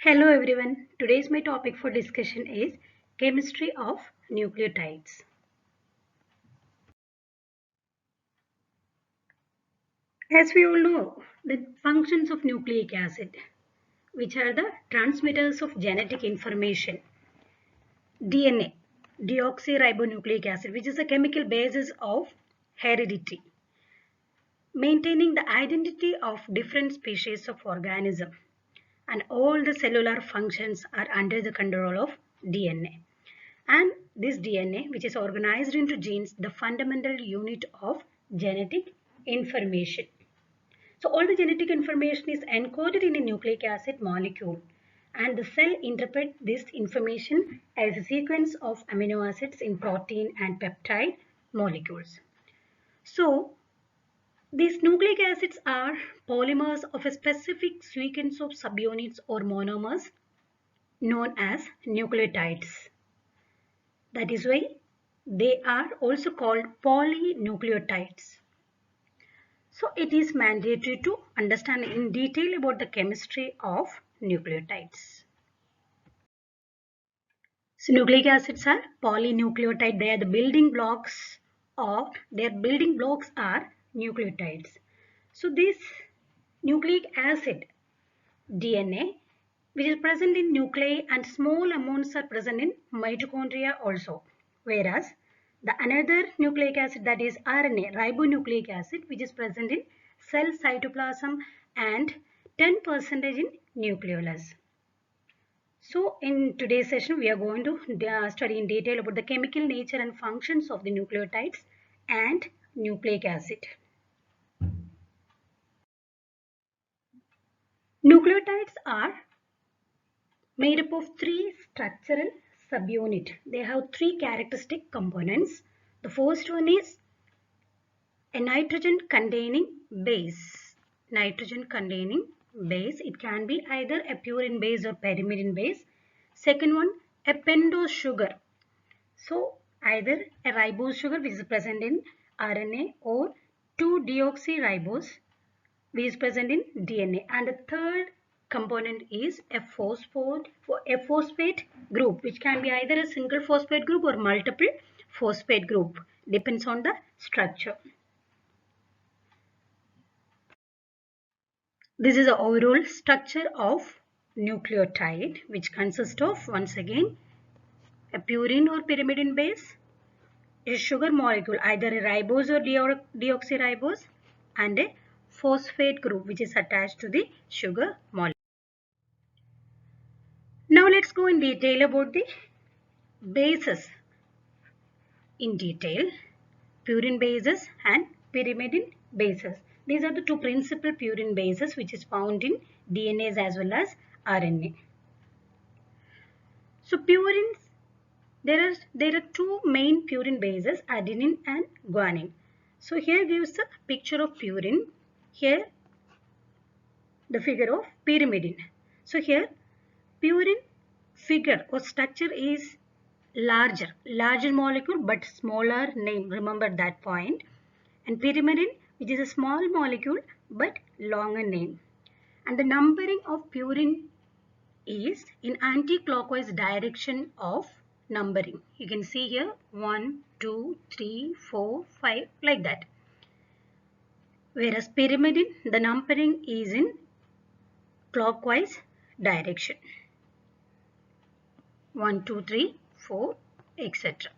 Hello everyone. Today's my topic for discussion is chemistry of nucleotides. As we all know, the functions of nucleic acid, which are the transmitters of genetic information, DNA, deoxyribonucleic acid, which is a chemical basis of heredity, maintaining the identity of different species of organism, and all the cellular functions are under the control of DNA. And this DNA, which is organized into genes, the fundamental unit of genetic information. So all the genetic information is encoded in a nucleic acid molecule, and the cell interprets this information as a sequence of amino acids in protein and peptide molecules. So these nucleic acids are polymers of a specific sequence of subunits or monomers known as nucleotides. That is why they are also called polynucleotides. So it is mandatory to understand in detail about the chemistry of nucleotides. So nucleic acids are polynucleotide. They are the building blocks of their building blocks are nucleotides. So this nucleic acid DNA, which is present in nuclei, and small amounts are present in mitochondria also. Whereas the another nucleic acid, that is RNA, ribonucleic acid, which is present in cell cytoplasm and 10% in nucleolus. So in today's session, we are going to study in detail about the chemical nature and functions of the nucleotides and nucleic acid. Nucleotides are made up of three structural subunits. They have three characteristic components. The first one is a nitrogen containing base. Nitrogen containing base. It can be either a purine base or pyrimidine base. Second one, a pentose sugar. So either a ribose sugar, which is present in RNA, or 2-deoxyribose, which is present in DNA. And the third component is a phosphate group, which can be either a single phosphate group or multiple phosphate group, depends on the structure. This is the overall structure of nucleotide, which consists of, once again, a purine or pyrimidine base, a sugar molecule, either a ribose or deoxyribose, and a phosphate group, which is attached to the sugar molecule. Now let's go in detail about the bases in detail. Purine bases and pyrimidine bases. These are the two principal purine bases which is found in DNAs as well as RNA. So purines, there are two main purine bases, adenine and guanine. So here gives the picture of purine. Here the figure of pyrimidine. So here purine figure or structure is larger molecule but smaller name, remember that point. And pyrimidine, which is a small molecule but longer name. And the numbering of purine is in anti-clockwise direction of numbering. You can see here 1, 2, 3, 4, 5 like that. Whereas pyrimidine, the numbering is in clockwise direction. 1, 2, 3, 4, etc.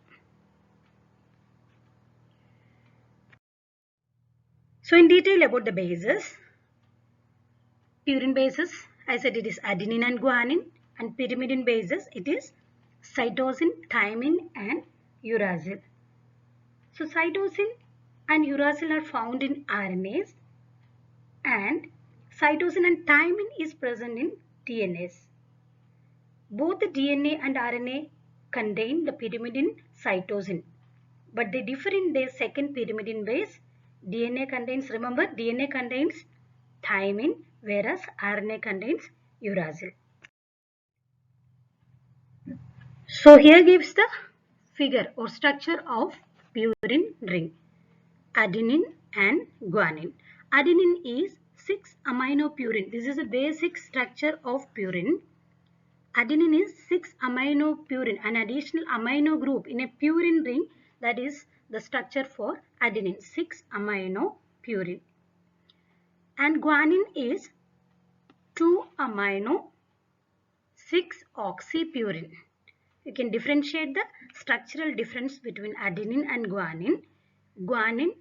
So in detail about the bases, purine bases, I said it is adenine and guanine, and pyrimidine bases, it is cytosine, thymine and uracil. So cytosine and uracil are found in RNAs, and cytosine and thymine is present in DNAs. Both the DNA and RNA contain the pyrimidine cytosine, but they differ in their second pyrimidine base. DNA contains, remember, DNA contains thymine, whereas RNA contains uracil. So here gives the figure or structure of purine ring, adenine and guanine. Adenine is 6-aminopurine. This is a basic structure of purine. Adenine is 6-aminopurine, an additional amino group in a purine ring. That is the structure for adenine, 6-aminopurine. And guanine is 2-amino-6-oxypurine. You can differentiate the structural difference between adenine and guanine. Guanine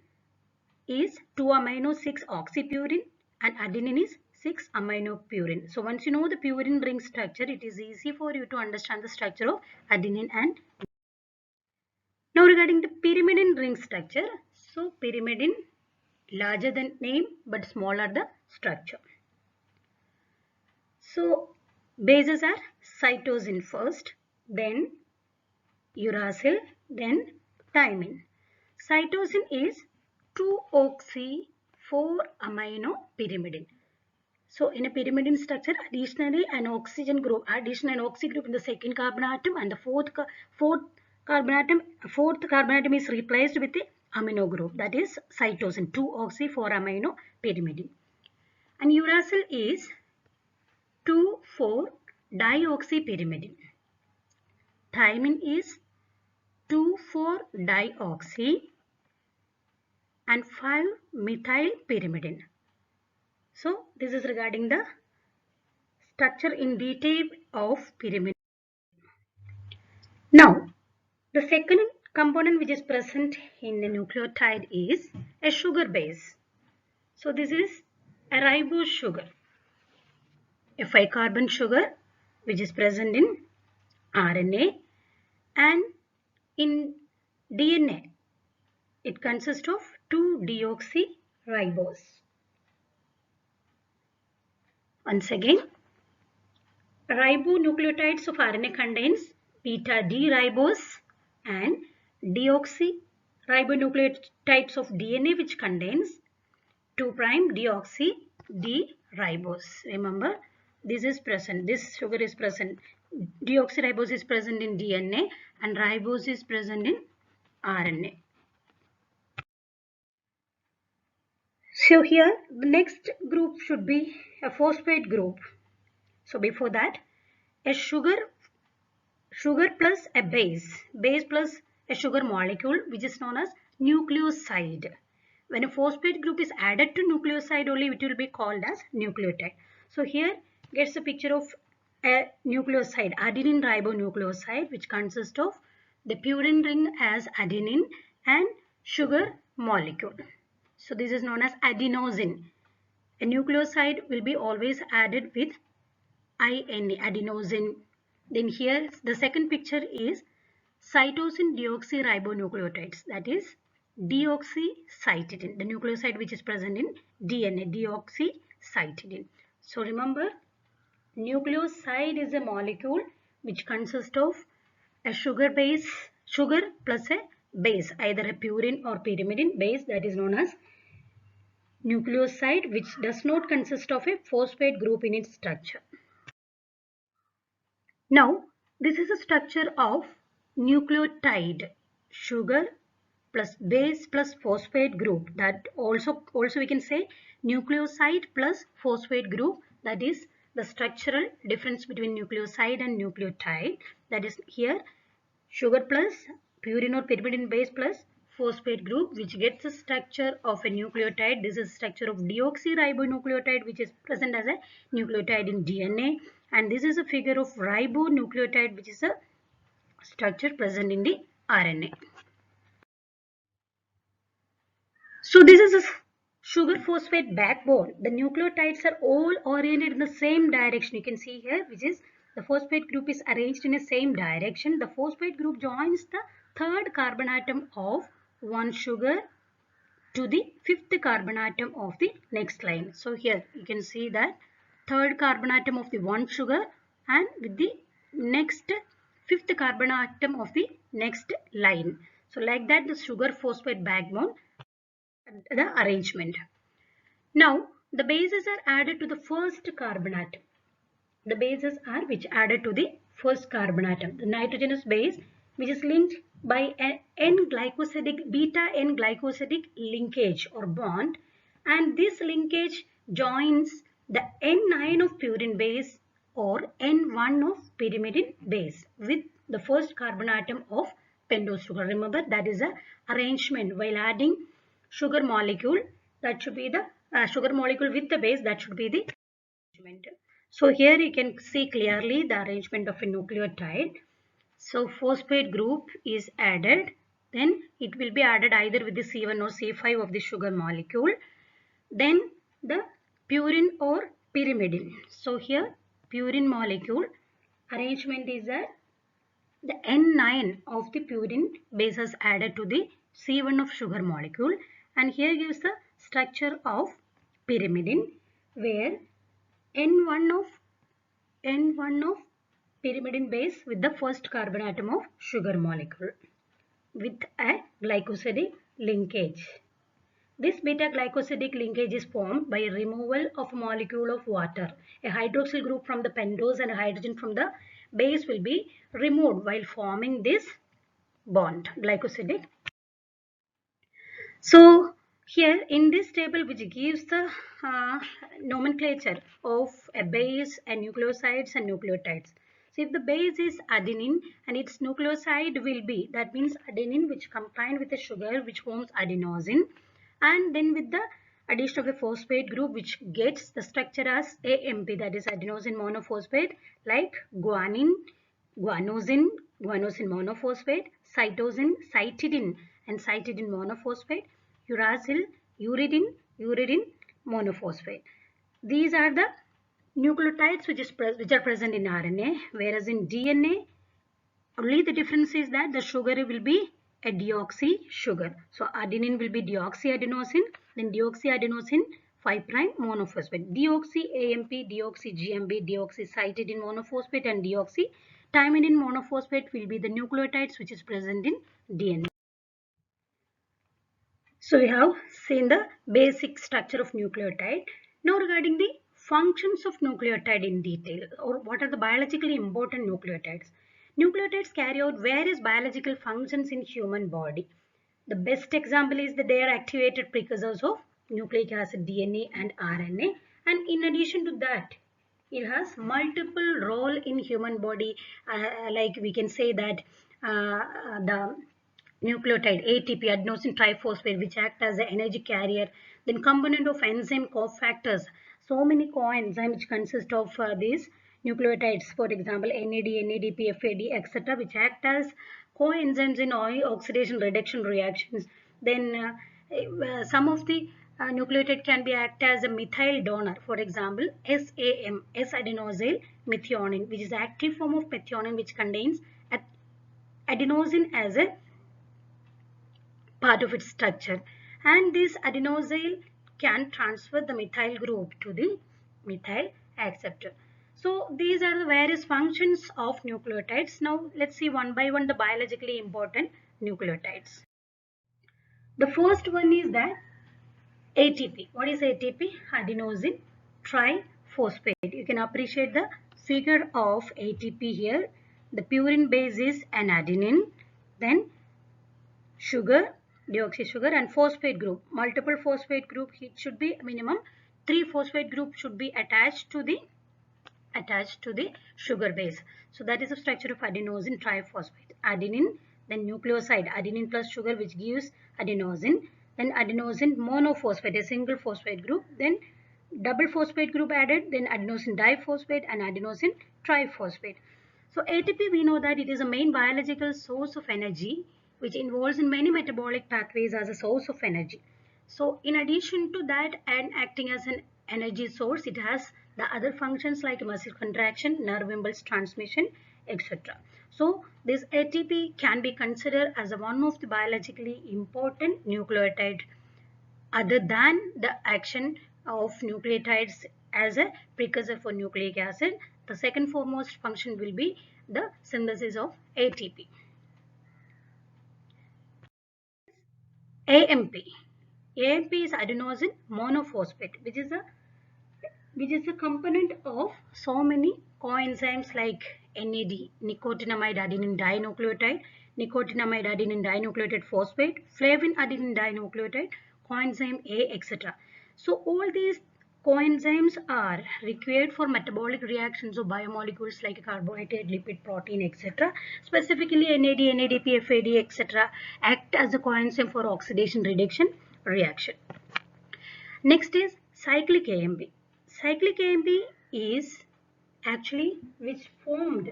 is 2-amino-6-oxypurine and adenine is 6-aminopurine. So once you know the purine ring structure, it is easy for you to understand the structure of adenine and. Now regarding the pyrimidine ring structure. So pyrimidine, larger than name but smaller the structure. So bases are cytosine first, then uracil, then thymine. Cytosine is 2-oxy-4-aminopyrimidine. So in a pyrimidine structure, additionally an oxygen group, additional an oxy group in the second carbon atom, and the fourth carbon atom is replaced with the amino group, that is cytosine, 2-oxy-4-aminopyrimidine. And uracil is 2,4-dioxypyrimidine. Thymine is 2,4-dioxy and 5-methylpyrimidine. So this is regarding the structure in detail of pyrimidine. Now the second component which is present in the nucleotide is a sugar base. So this is a ribose sugar, a 5-carbon sugar which is present in RNA, and in DNA it consists of 2-deoxyribose. Once again, ribonucleotides of RNA contains beta D ribose and deoxyribonucleotides of DNA which contains 2'-deoxy D ribose. Remember, this is present, this sugar is present. Deoxyribose is present in DNA and ribose is present in RNA. So here the next group should be a phosphate group. So before that, a sugar plus a base plus a sugar molecule which is known as nucleoside. When a phosphate group is added to nucleoside only, it will be called as nucleotide. So here gets a picture of a nucleoside, adenine ribonucleoside, which consists of the purine ring as adenine and sugar molecule. So this is known as adenosine. A nucleoside will be always added with INA, adenosine. Then here the second picture is cytosine deoxyribonucleotides, that is deoxycytidine, the nucleoside which is present in DNA, deoxycytidine. So remember, nucleoside is a molecule which consists of a sugar plus a base, either a purine or pyrimidine base, that is known as nucleoside, which does not consist of a phosphate group in its structure. Now this is a structure of nucleotide, sugar plus base plus phosphate group, that also we can say nucleoside plus phosphate group, that is the structural difference between nucleoside and nucleotide, that is here sugar plus purine or pyrimidine base plus phosphate group which gets the structure of a nucleotide. This is structure of deoxyribonucleotide which is present as a nucleotide in DNA, and this is a figure of ribonucleotide which is a structure present in the RNA. So this is a sugar phosphate backbone. The nucleotides are all oriented in the same direction. You can see here, which is the phosphate group is arranged in the same direction. The phosphate group joins the third carbon atom of one sugar to the fifth carbon atom of the next line. So here you can see that third carbon atom of the one sugar and with the next fifth carbon atom of the next line. So like that, the sugar phosphate backbone, the arrangement. Now the bases are added to the first carbon atom. The bases are which added to the first carbon atom. The nitrogenous base which is linked by an N-glycosidic beta N-glycosidic linkage or bond, and this linkage joins the N9 of purine base or N1 of pyrimidine base with the first carbon atom of pentose sugar. Remember, that is a arrangement while adding sugar molecule. That should be the sugar molecule with the base. That should be the arrangement. So here you can see clearly the arrangement of a nucleotide. So phosphate group is added. Then it will be added either with the C1 or C5 of the sugar molecule. Then the purine or pyrimidine. So here purine molecule arrangement is that the N9 of the purine base is added to the C1 of sugar molecule, and here gives the structure of pyrimidine where N1 of pyrimidine base with the first carbon atom of sugar molecule with a glycosidic linkage. This beta-glycosidic linkage is formed by removal of a molecule of water. A hydroxyl group from the pentose and a hydrogen from the base will be removed while forming this bond, glycosidic. So here in this table, which gives the nomenclature of a base and nucleosides and nucleotides. So if the base is adenine and its nucleoside will be, that means adenine which combined with a sugar which forms adenosine, and then with the addition of a phosphate group which gets the structure as AMP, that is adenosine monophosphate, like guanine, guanosine, guanosine monophosphate, cytosine, cytidine and cytidine monophosphate, uracil, uridine, uridine monophosphate. These are the nucleotides which are present in RNA, whereas in DNA only the difference is that the sugar will be a deoxy sugar. So adenine will be deoxyadenosine, then deoxyadenosine 5' monophosphate. Deoxy AMP, deoxy GMP, deoxycytidine monophosphate and deoxythymidine monophosphate will be the nucleotides which is present in DNA. So we have seen the basic structure of nucleotide. Now regarding the functions of nucleotide in detail, or what are the biologically important nucleotides. Nucleotides carry out various biological functions in human body. The best example is that they are activated precursors of nucleic acid, DNA and RNA. And in addition to that, it has multiple role in human body, like we can say that the nucleotide ATP, adenosine triphosphate, which act as an energy carrier, then component of enzyme cofactors. So many coenzymes which consist of these nucleotides, for example NAD, NADP, FAD, etc., which act as coenzymes in oxidation reduction reactions. Then some of the nucleotide can be act as a methyl donor, for example SAM, S-adenosyl methionine, which is active form of methionine which contains adenosine as a part of its structure, and this adenosyl can transfer the methyl group to the methyl acceptor. So these are the various functions of nucleotides. Now let's see one by one the biologically important nucleotides. The first one is that ATP. What is ATP? Adenosine triphosphate. You can appreciate the figure of ATP here. The purine base is an adenine, then sugar, deoxy sugar and phosphate group. Multiple phosphate group, it should be minimum 3 phosphate group should be attached to the sugar base. So that is the structure of adenosine triphosphate. Adenine, then nucleoside, adenine plus sugar which gives adenosine, then adenosine monophosphate, a single phosphate group, then double phosphate group added, then adenosine diphosphate and adenosine triphosphate. So ATP, we know that it is a main biological source of energy which involves in many metabolic pathways as a source of energy. So in addition to that and acting as an energy source, it has the other functions like muscle contraction, nerve impulse transmission, etc. So this ATP can be considered as one of the biologically important nucleotide other than the action of nucleotides as a precursor for nucleic acid. The second foremost function will be the synthesis of ATP. AMP. AMP is adenosine monophosphate, which is a component of so many coenzymes like NAD, nicotinamide adenine dinucleotide, nicotinamide adenine dinucleotide phosphate, flavin adenine dinucleotide, coenzyme A, etc. So all these Coenzymes are required for metabolic reactions of biomolecules like carbohydrate, lipid, protein, etc. Specifically NAD, NADP, FAD, etc. act as a coenzyme for oxidation reduction reaction. Next is cyclic AMP. Cyclic AMP is actually which formed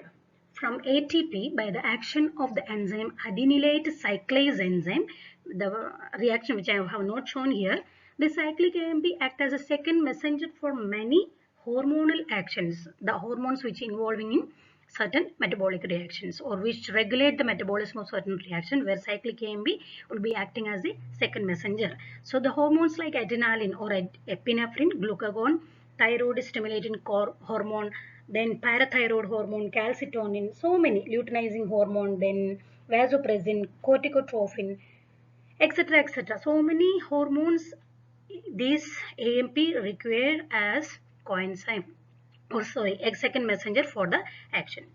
from ATP by the action of the enzyme adenylate cyclase enzyme, the reaction which I have not shown here. The cyclic AMP act as a second messenger for many hormonal actions, the hormones which involving in certain metabolic reactions or which regulate the metabolism of certain reaction, where cyclic AMP will be acting as the second messenger. So the hormones like adrenaline or epinephrine, glucagon, thyroid stimulating hormone, then parathyroid hormone, calcitonin, so many, luteinizing hormone, then vasopressin, corticotrophin, etc., etc. So many hormones these AMP require as coenzyme, or sorry, a second messenger for the action.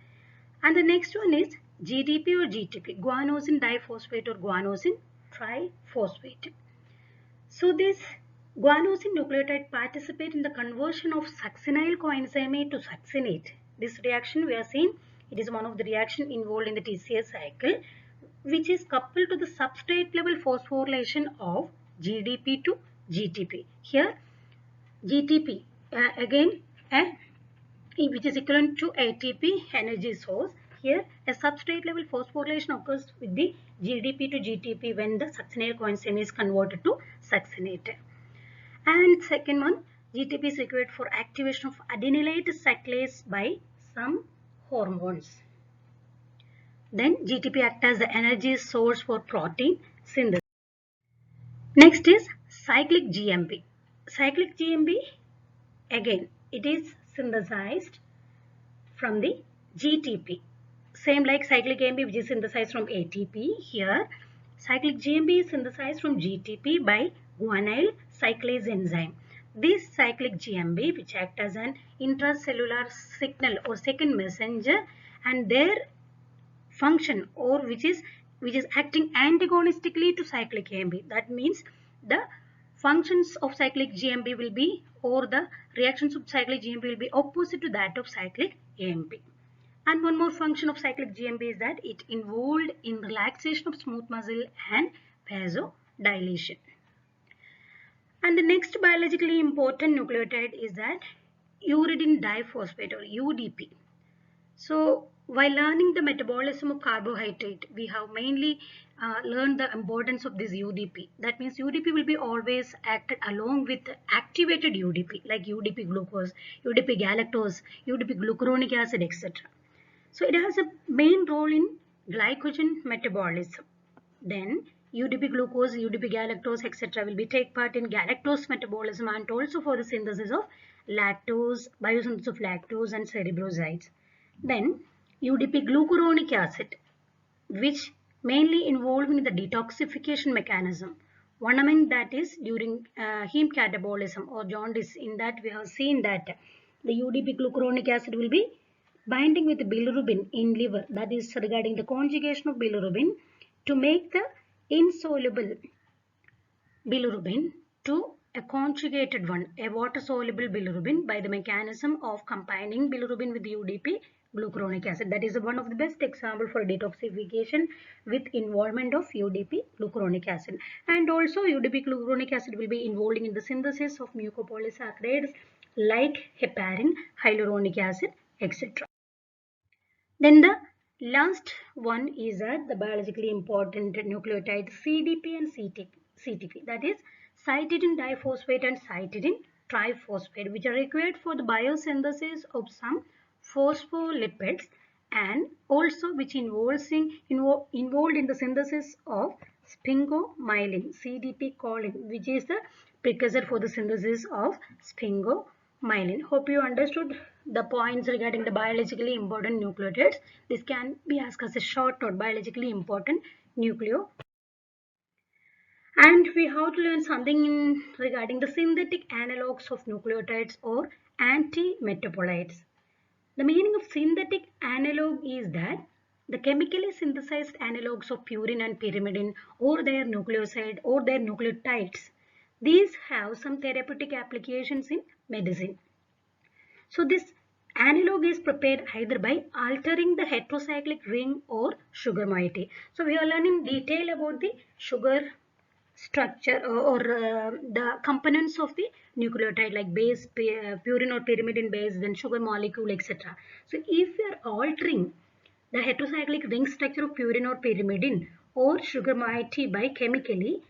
And the next one is GDP or GTP, guanosine diphosphate or guanosine triphosphate. So this guanosine nucleotide participate in the conversion of succinyl coenzyme to succinate. This reaction we are seeing, it is one of the reaction involved in the TCA cycle, which is coupled to the substrate level phosphorylation of GDP to GTP. Here GTP again which is equivalent to ATP energy source. Here a substrate level phosphorylation occurs with the GDP to GTP when the succinyl coenzyme is converted to succinate. And second one, GTP is required for activation of adenylate cyclase by some hormones. Then GTP acts as the energy source for protein synthesis. Next is cyclic GMP. Cyclic GMP, again, it is synthesized from the GTP. Same like cyclic AMP which is synthesized from ATP. Here, cyclic GMP is synthesized from GTP by guanyl cyclase enzyme. This cyclic GMP which act as an intracellular signal or second messenger, and their function or which is acting antagonistically to cyclic AMP. That means the functions of cyclic GMP will be, or the reactions of cyclic GMP will be opposite to that of cyclic AMP. And one more function of cyclic GMP is that it involved in relaxation of smooth muscle and vasodilation. And the next biologically important nucleotide is that uridine diphosphate or UDP. So while learning the metabolism of carbohydrate, we have mainly learned the importance of this UDP. That means UDP will be always acted along with activated UDP like UDP glucose, UDP galactose, UDP glucuronic acid, etc. So it has a main role in glycogen metabolism. Then UDP glucose, UDP galactose, etc. will be take part in galactose metabolism and also for the synthesis of lactose, biosynthesis of lactose and cerebrosides. Then UDP glucuronic acid, which mainly involved in the detoxification mechanism. One among that is during heme catabolism or jaundice. In that we have seen that the UDP glucuronic acid will be binding with bilirubin in liver. That is regarding the conjugation of bilirubin to make the insoluble bilirubin to a conjugated one, a water-soluble bilirubin, by the mechanism of combining bilirubin with UDP glucuronic acid. That is one of the best example for detoxification with involvement of UDP glucuronic acid. And also UDP glucuronic acid will be involved in the synthesis of mucopolysaccharides like heparin, hyaluronic acid, etc. Then the last one is the biologically important nucleotide CDP and CTP, that is cytidine diphosphate and cytidine triphosphate, which are required for the biosynthesis of some phospholipids and also which involved in the synthesis of sphingomyelin, CDP choline, which is the precursor for the synthesis of sphingomyelin. Hope you understood the points regarding the biologically important nucleotides. This can be asked as a short note, biologically important nucleo. And we have to learn something regarding the synthetic analogues of nucleotides or anti-metabolites. The meaning of synthetic analog is that the chemically synthesized analogues of purine and pyrimidine or their nucleoside or their nucleotides, These have some therapeutic applications in medicine. So this analog is prepared either by altering the heterocyclic ring or sugar moiety. So we are learning detail about the sugar structure or the components of the nucleotide like base, purine or pyrimidine base, then sugar molecule, etc. So if we are altering the heterocyclic ring structure of purine or pyrimidine or sugar moiety by chemically,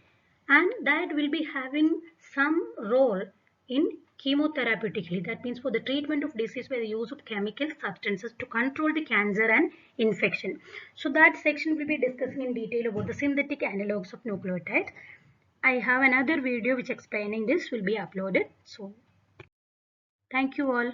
and that will be having some role in chemotherapeutically. That means for the treatment of disease by the use of chemical substances to control the cancer and infection. So that section will be discussing in detail about the synthetic analogs of nucleotides. I have another video which explaining this will be uploaded. So thank you all.